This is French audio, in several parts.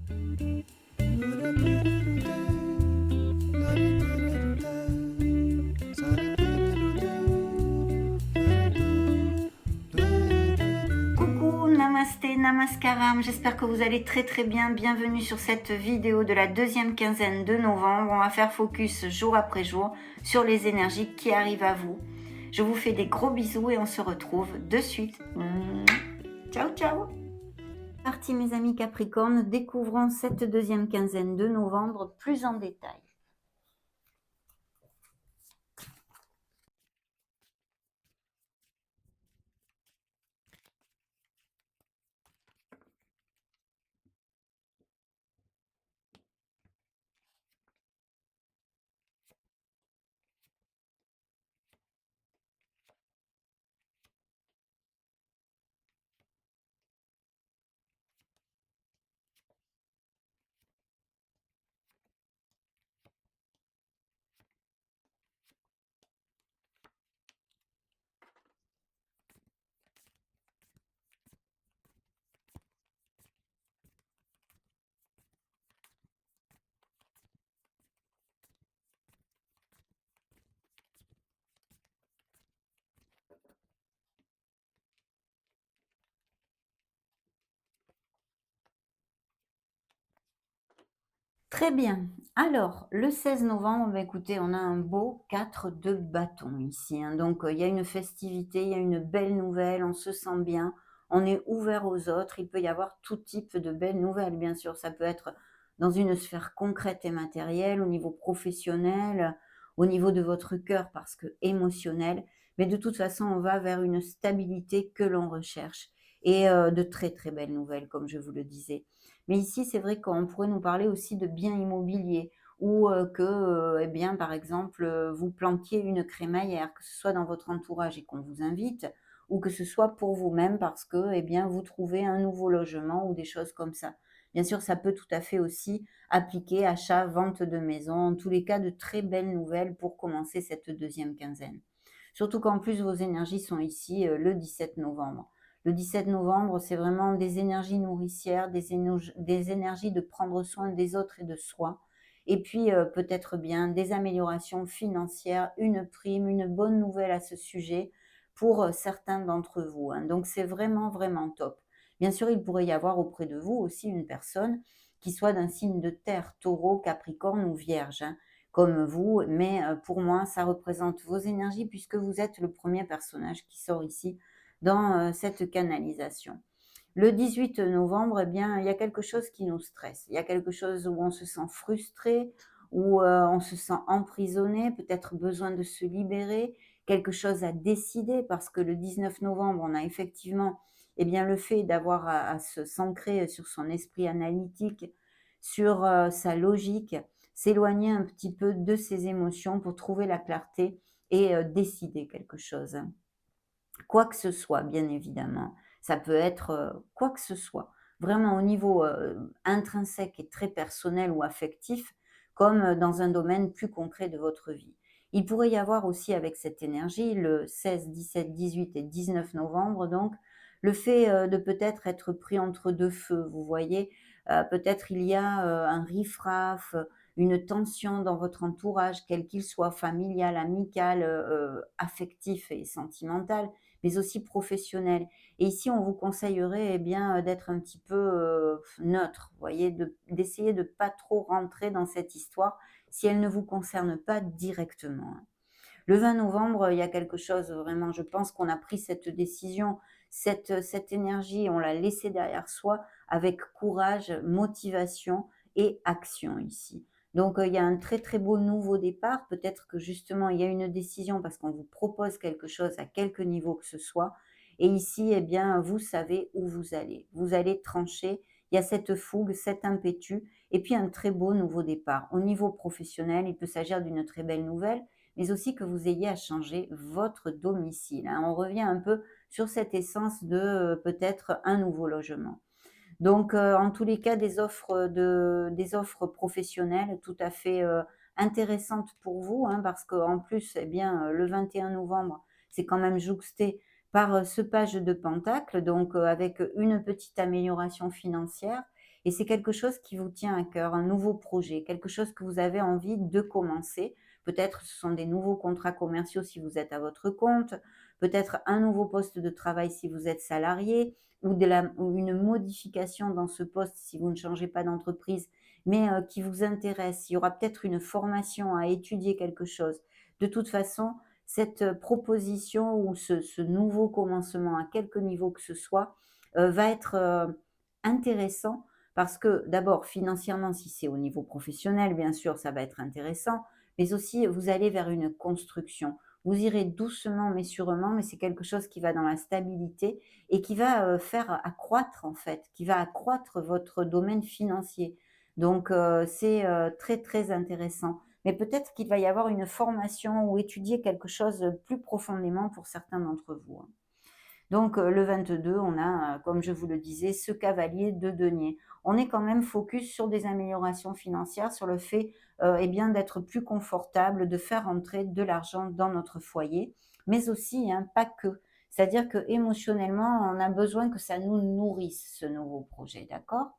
Coucou, namasté, namaskaram, j'espère que vous allez très bien. Bienvenue sur cette vidéo de la deuxième quinzaine de novembre. On va faire focus jour après jour sur les énergies qui arrivent à vous. Je vous fais des gros bisous et on se retrouve de suite. Ciao, ciao. Parti mes amis Capricorne, découvrons cette deuxième quinzaine de novembre plus en détail. Très bien. Alors, le 16 novembre, écoutez, on a un beau 4 de bâton ici, hein. Donc, il y a une festivité, il y a une belle nouvelle, on se sent bien, on est ouvert aux autres. Il peut y avoir tout type de belles nouvelles, bien sûr. Ça peut être dans une sphère concrète et matérielle, au niveau professionnel, au niveau de votre cœur, parce que émotionnel. Mais de toute façon, on va vers une stabilité que l'on recherche. Et de très belles nouvelles, comme je vous le disais. Mais ici, c'est vrai qu'on pourrait nous parler aussi de biens immobiliers ou que, eh bien, par exemple, vous plantiez une crémaillère, que ce soit dans votre entourage et qu'on vous invite, ou que ce soit pour vous-même parce que, eh bien, vous trouvez un nouveau logement ou des choses comme ça. Bien sûr, ça peut tout à fait aussi appliquer achat, vente de maison, en tous les cas, de très belles nouvelles pour commencer cette deuxième quinzaine. Surtout qu'en plus, vos énergies sont ici le 17 novembre. Le 17 novembre, c'est vraiment des énergies nourricières, des énergies de prendre soin des autres et de soi. Et puis, peut-être bien des améliorations financières, une prime, une bonne nouvelle à ce sujet pour certains d'entre vous, hein. Donc, c'est vraiment top. Bien sûr, il pourrait y avoir auprès de vous aussi une personne qui soit d'un signe de terre, taureau, capricorne ou vierge, hein, comme vous. Mais pour moi, ça représente vos énergies puisque vous êtes le premier personnage qui sort ici dans cette canalisation. Le 18 novembre, eh bien, il y a quelque chose qui nous stresse. Il y a quelque chose où on se sent frustré, où on se sent emprisonné, peut-être besoin de se libérer, quelque chose à décider parce que le 19 novembre, on a effectivement eh bien, le fait d'avoir à se s'ancrer sur son esprit analytique, sur sa logique, s'éloigner un petit peu de ses émotions pour trouver la clarté et décider quelque chose. Quoi que ce soit, bien évidemment. Ça peut être, quoi que ce soit. Vraiment au niveau, intrinsèque et très personnel ou affectif, comme, dans un domaine plus concret de votre vie. Il pourrait y avoir aussi avec cette énergie, le 16, 17, 18 et 19 novembre donc, le fait, de peut-être être pris entre 2 feux, vous voyez? Peut-être il y a, un riff-raff, une tension dans votre entourage, quel qu'il soit, familial, amical, affectif et sentimental, mais aussi professionnel. Et ici, on vous conseillerait eh bien, d'être un petit peu neutre, vous voyez, d'essayer de ne pas trop rentrer dans cette histoire si elle ne vous concerne pas directement, hein. Le 20 novembre, il y a quelque chose vraiment, je pense qu'on a pris cette décision, cette énergie, on l'a laissée derrière soi avec courage, motivation et action ici. Donc, il y a un très beau nouveau départ. Peut-être que justement, il y a une décision parce qu'on vous propose quelque chose à quelque niveau que ce soit. Et ici, eh bien, vous savez où vous allez. Vous allez trancher. Il y a cette fougue, cet impétu et puis un très beau nouveau départ. Au niveau professionnel, il peut s'agir d'une très belle nouvelle, mais aussi que vous ayez à changer votre domicile, hein. On revient un peu sur cette essence de peut-être un nouveau logement. Donc, en tous les cas, des offres professionnelles tout à fait intéressantes pour vous, hein, parce qu'en plus, eh bien, le 21 novembre, c'est quand même jouxté par ce page de Pentacle, donc avec une petite amélioration financière. et c'est quelque chose qui vous tient à cœur, un nouveau projet, quelque chose que vous avez envie de commencer. Peut-être ce sont des nouveaux contrats commerciaux si vous êtes à votre compte, peut-être un nouveau poste de travail si vous êtes salarié, ou une modification dans ce poste si vous ne changez pas d'entreprise, mais qui vous intéresse. Il y aura peut-être une formation à étudier quelque chose. De toute façon, cette proposition ou ce nouveau commencement à quelque niveau que ce soit, va être, intéressant parce que d'abord financièrement, si c'est au niveau professionnel, bien sûr, ça va être intéressant, mais aussi vous allez vers une construction. Vous irez doucement mais sûrement, mais c'est quelque chose qui va dans la stabilité et qui va, faire accroître en fait, qui va accroître votre domaine financier. Donc c'est, très, très intéressant. Mais peut-être qu'il va y avoir une formation ou étudier quelque chose, plus profondément pour certains d'entre vous, hein. Donc le 22, on a, comme je vous le disais, ce cavalier de denier. On est quand même focus sur des améliorations financières, sur le fait, eh bien, d'être plus confortable, de faire entrer de l'argent dans notre foyer, mais aussi, hein, pas que. C'est-à-dire qu'émotionnellement, on a besoin que ça nous nourrisse, ce nouveau projet, d'accord?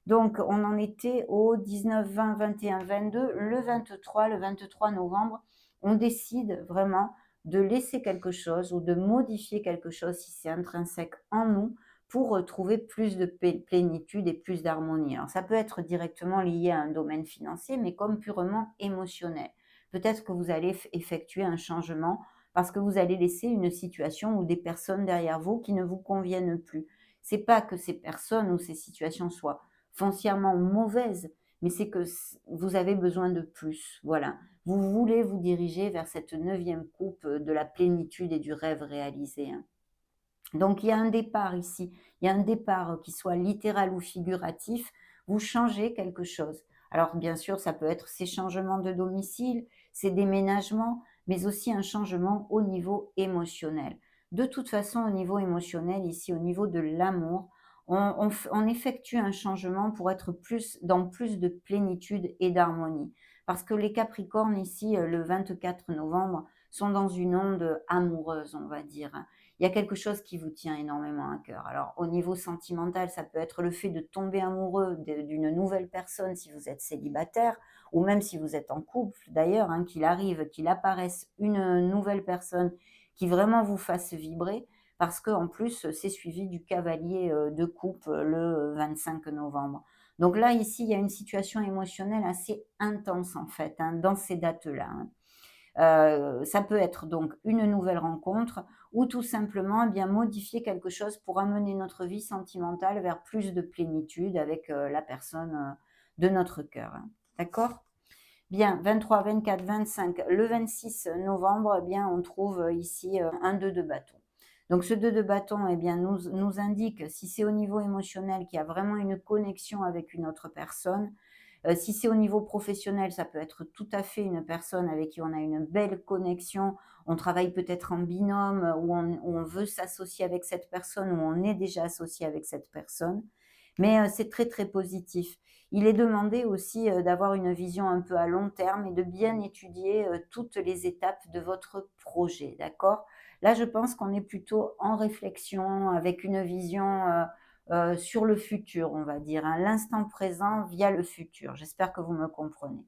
Donc on en était au 19, 20, 21, 22. Le 23 novembre, on décide vraiment de laisser quelque chose ou de modifier quelque chose si c'est intrinsèque en nous pour trouver plus de plénitude et plus d'harmonie. Alors ça peut être directement lié à un domaine financier, mais comme purement émotionnel. Peut-être que vous allez effectuer un changement parce que vous allez laisser une situation ou des personnes derrière vous qui ne vous conviennent plus. C'est pas que ces personnes ou ces situations soient foncièrement mauvaise, mais c'est que vous avez besoin de plus. Voilà. Vous voulez vous diriger vers cette neuvième coupe de la plénitude et du rêve réalisé, hein. Donc il y a un départ ici, il y a un départ qui soit littéral ou figuratif, vous changez quelque chose. Alors bien sûr, ça peut être ces changements de domicile, ces déménagements, mais aussi un changement au niveau émotionnel. De toute façon, au niveau émotionnel, ici au niveau de l'amour, on effectue un changement pour être plus dans plus de plénitude et d'harmonie. Parce que les Capricornes ici, le 24 novembre, sont dans une onde amoureuse, on va dire, hein. Il y a quelque chose qui vous tient énormément à cœur. Alors, au niveau sentimental, ça peut être le fait de tomber amoureux d'une nouvelle personne si vous êtes célibataire, ou même si vous êtes en couple d'ailleurs, hein, qu'il arrive, qu'il apparaisse une nouvelle personne qui vraiment vous fasse vibrer, parce qu'en plus, c'est suivi du cavalier de coupe le 25 novembre. Donc là, ici, il y a une situation émotionnelle assez intense en fait, hein, dans ces dates-là, hein. Ça peut être donc une nouvelle rencontre ou tout simplement, eh bien, modifier quelque chose pour amener notre vie sentimentale vers plus de plénitude avec, la personne, de notre cœur, hein. D'accord? Bien, 23, 24, 25, le 26 novembre, eh bien, on trouve, ici, un 2 de bâton. Donc ce 2 de bâton, eh bien, nous indique, si c'est au niveau émotionnel, qu'il y a vraiment une connexion avec une autre personne. Si c'est au niveau professionnel, ça peut être tout à fait une personne avec qui on a une belle connexion. On travaille peut-être en binôme, où on veut s'associer avec cette personne, où on est déjà associé avec cette personne. Mais c'est très, très positif. Il est demandé aussi, d'avoir une vision un peu à long terme et de bien étudier, toutes les étapes de votre projet, d'accord? Là, je pense qu'on est plutôt en réflexion avec une vision, sur le futur, on va dire, hein, l'instant présent via le futur. J'espère que vous me comprenez.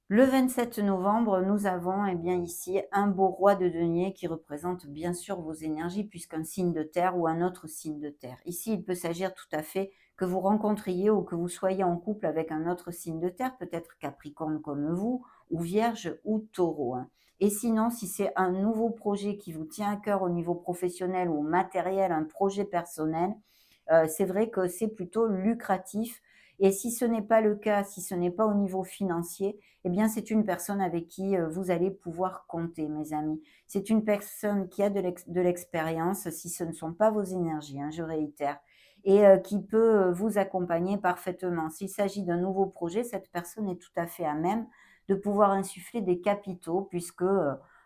Le 27 novembre, nous avons eh bien, ici un beau roi de denier qui représente bien sûr vos énergies, puisqu'un signe de terre ou un autre signe de terre. Ici, il peut s'agir tout à fait que vous rencontriez ou que vous soyez en couple avec un autre signe de terre, peut-être Capricorne comme vous, ou Vierge ou Taureau, hein. Et sinon, si c'est un nouveau projet qui vous tient à cœur au niveau professionnel ou matériel, un projet personnel, c'est vrai que c'est plutôt lucratif. Et si ce n'est pas le cas, si ce n'est pas au niveau financier, eh bien, c'est une personne avec qui, vous allez pouvoir compter, mes amis. C'est une personne qui a de l'expérience, si ce ne sont pas vos énergies, hein, je réitère, et qui peut, vous accompagner parfaitement. S'il s'agit d'un nouveau projet, cette personne est tout à fait à même de pouvoir insuffler des capitaux puisque,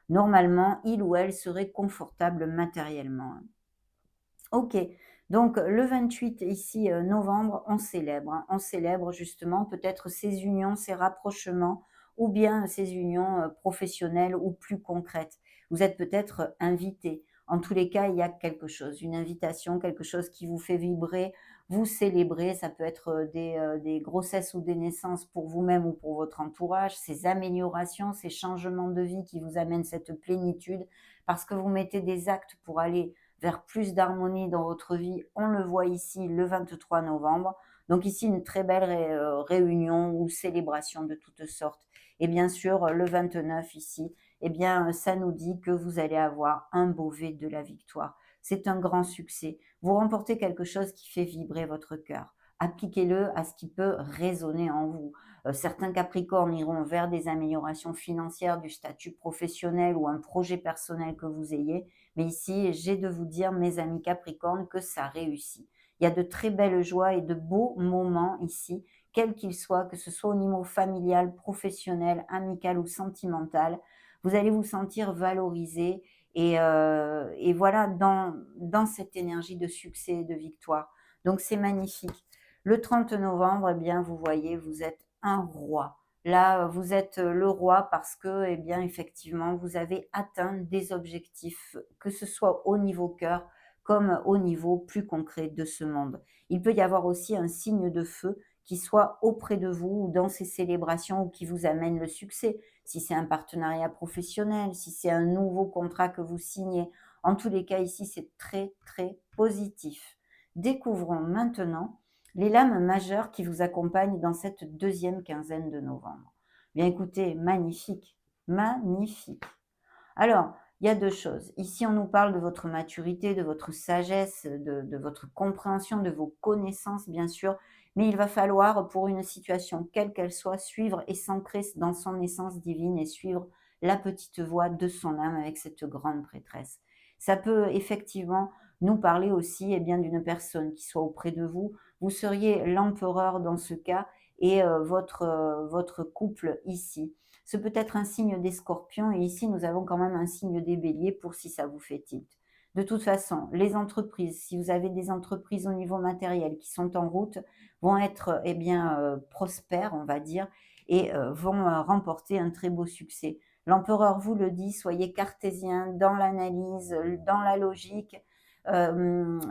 normalement, il ou elle serait confortable matériellement, hein. OK, donc le 28 ici, novembre, on célèbre, hein. On célèbre justement peut-être ces unions, ces rapprochements ou bien ces unions, professionnelles ou plus concrètes. Vous êtes peut-être invité. En tous les cas, il y a quelque chose, une invitation, quelque chose qui vous fait vibrer vous célébrez, ça peut être des grossesses ou des naissances pour vous-même ou pour votre entourage, ces améliorations, ces changements de vie qui vous amènent cette plénitude, parce que vous mettez des actes pour aller vers plus d'harmonie dans votre vie. On le voit ici le 23 novembre. Donc ici, une très belle réunion ou célébration de toutes sortes. Et bien sûr, le 29 ici, eh bien, ça nous dit que vous allez avoir un beau V de la victoire. C'est un grand succès. Vous remportez quelque chose qui fait vibrer votre cœur. Appliquez-le à ce qui peut résonner en vous. Certains Capricornes iront vers des améliorations financières, du statut professionnel ou un projet personnel que vous ayez. Mais ici, j'ai de vous dire, mes amis Capricornes, que ça réussit. Il y a de très belles joies et de beaux moments ici, quels qu'ils soient, que ce soit au niveau familial, professionnel, amical ou sentimental. Vous allez vous sentir valorisé et voilà, dans cette énergie de succès et de victoire. Donc, c'est magnifique. Le 30 novembre, eh bien, vous voyez, vous êtes un roi. Là, vous êtes le roi parce que, eh bien, effectivement, vous avez atteint des objectifs, que ce soit au niveau cœur, comme au niveau plus concret de ce monde. Il peut y avoir aussi un signe de feu qui soit auprès de vous ou dans ces célébrations ou qui vous amène le succès. Si c'est un partenariat professionnel, si c'est un nouveau contrat que vous signez. En tous les cas, ici, c'est très, très positif. Découvrons maintenant les lames majeures qui vous accompagnent dans cette deuxième quinzaine de novembre. Bien écoutez, magnifique, magnifique. Alors, il y a deux choses. Ici, on nous parle de votre maturité, de votre sagesse, de votre compréhension, de vos connaissances, bien sûr. Mais il va falloir, pour une situation, quelle qu'elle soit, suivre et s'ancrer dans son essence divine et suivre la petite voix de son âme avec cette grande prêtresse. Ça peut effectivement nous parler aussi bien d'une personne qui soit auprès de vous. Vous seriez l'empereur dans ce cas et votre couple ici. Ce peut être un signe des scorpions et ici nous avons quand même un signe des béliers pour si ça vous fait tilt. De toute façon, les entreprises, si vous avez des entreprises au niveau matériel qui sont en route, vont être prospères, on va dire, et vont remporter un très beau succès. L'empereur vous le dit, soyez cartésien dans l'analyse, dans la logique,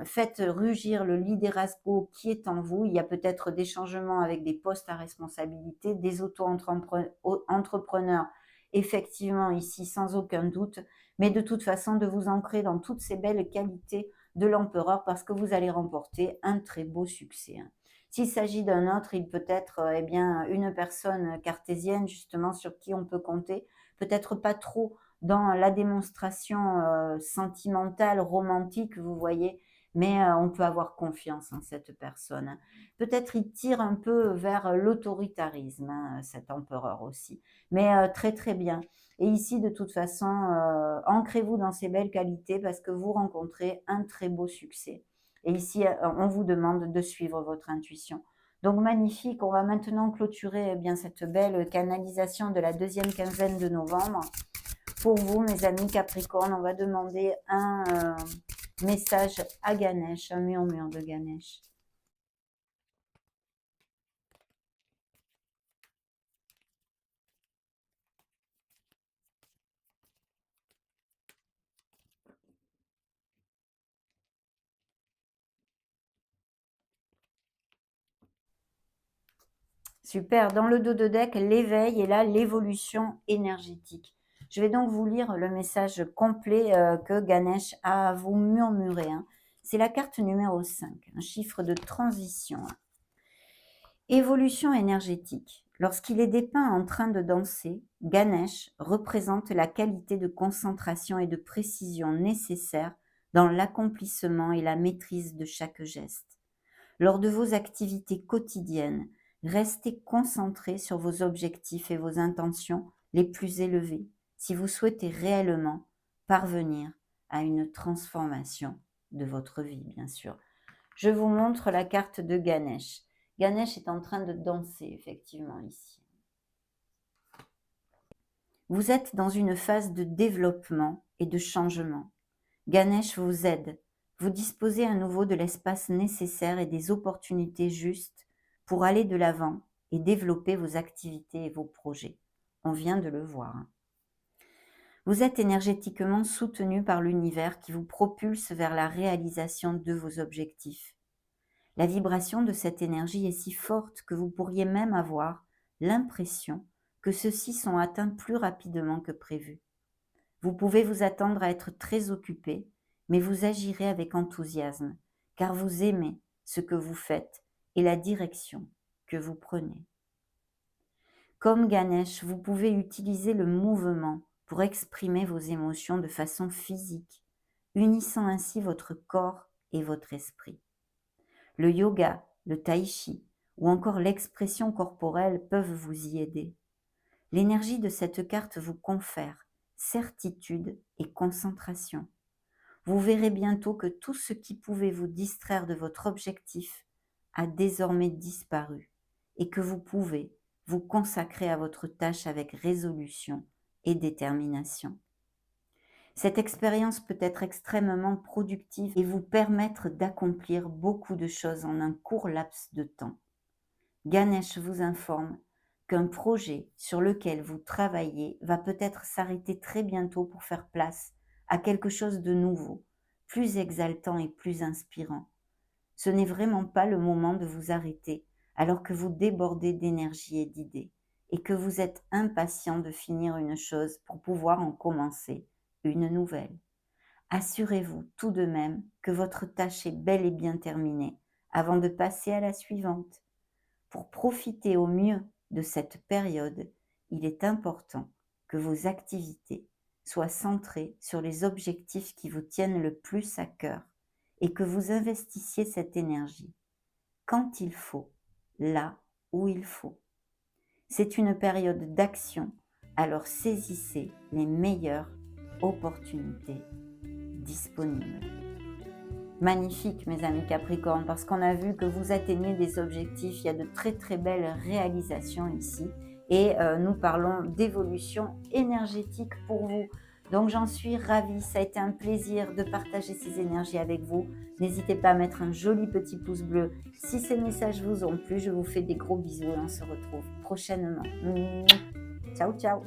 faites rugir le liderazgo qui est en vous. Il y a peut-être des changements avec des postes à responsabilité, des auto-entrepreneurs, effectivement ici sans aucun doute, mais de toute façon de vous ancrer dans toutes ces belles qualités de l'empereur parce que vous allez remporter un très beau succès. S'il s'agit d'un autre, il peut être une personne cartésienne justement sur qui on peut compter, peut-être pas trop dans la démonstration sentimentale, romantique, vous voyez, mais on peut avoir confiance en cette personne. Peut-être il tire un peu vers l'autoritarisme, cet empereur aussi, mais très très bien. Et ici, de toute façon, ancrez-vous dans ces belles qualités parce que vous rencontrez un très beau succès. Et ici, on vous demande de suivre votre intuition. Donc magnifique, on va maintenant clôturer cette belle canalisation de la deuxième quinzaine de novembre. Pour vous, mes amis Capricorne, on va demander un message à Ganesh, un murmure de Ganesh. Super, dans le dos de deck, l'éveil et là, l'évolution énergétique. Je vais donc vous lire le message complet que Ganesh a à vous murmurer. C'est la carte numéro 5, un chiffre de transition. Évolution énergétique. Lorsqu'il est dépeint en train de danser, Ganesh représente la qualité de concentration et de précision nécessaire dans l'accomplissement et la maîtrise de chaque geste. Lors de vos activités quotidiennes, restez concentré sur vos objectifs et vos intentions les plus élevés si vous souhaitez réellement parvenir à une transformation de votre vie, bien sûr. Je vous montre la carte de Ganesh. Ganesh est en train de danser, effectivement, ici. Vous êtes dans une phase de développement et de changement. Ganesh vous aide. Vous disposez à nouveau de l'espace nécessaire et des opportunités justes pour aller de l'avant et développer vos activités et vos projets. On vient de le voir. Vous êtes énergétiquement soutenu par l'univers qui vous propulse vers la réalisation de vos objectifs. La vibration de cette énergie est si forte que vous pourriez même avoir l'impression que ceux-ci sont atteints plus rapidement que prévu. Vous pouvez vous attendre à être très occupé, mais vous agirez avec enthousiasme, car vous aimez ce que vous faites et la direction que vous prenez. Comme Ganesh, vous pouvez utiliser le mouvement pour exprimer vos émotions de façon physique, unissant ainsi votre corps et votre esprit. Le yoga, le tai chi ou encore l'expression corporelle peuvent vous y aider. L'énergie de cette carte vous confère certitude et concentration. Vous verrez bientôt que tout ce qui pouvait vous distraire de votre objectif a désormais disparu et que vous pouvez vous consacrer à votre tâche avec résolution et détermination. Cette expérience peut être extrêmement productive et vous permettre d'accomplir beaucoup de choses en un court laps de temps. Ganesh vous informe qu'un projet sur lequel vous travaillez va peut-être s'arrêter très bientôt pour faire place à quelque chose de nouveau, plus exaltant et plus inspirant. Ce n'est vraiment pas le moment de vous arrêter alors que vous débordez d'énergie et d'idées et que vous êtes impatient de finir une chose pour pouvoir en commencer une nouvelle. Assurez-vous tout de même que votre tâche est bel et bien terminée avant de passer à la suivante. Pour profiter au mieux de cette période, il est important que vos activités soient centrées sur les objectifs qui vous tiennent le plus à cœur et que vous investissiez cette énergie quand il faut, là où il faut. C'est une période d'action, alors saisissez les meilleures opportunités disponibles. Magnifique, mes amis Capricorne, parce qu'on a vu que vous atteignez des objectifs, il y a de très très belles réalisations ici et nous parlons d'évolution énergétique pour vous. Donc j'en suis ravie, ça a été un plaisir de partager ces énergies avec vous. N'hésitez pas à mettre un joli petit pouce bleu si ces messages vous ont plu. Je vous fais des gros bisous et on se retrouve prochainement. Ciao ciao.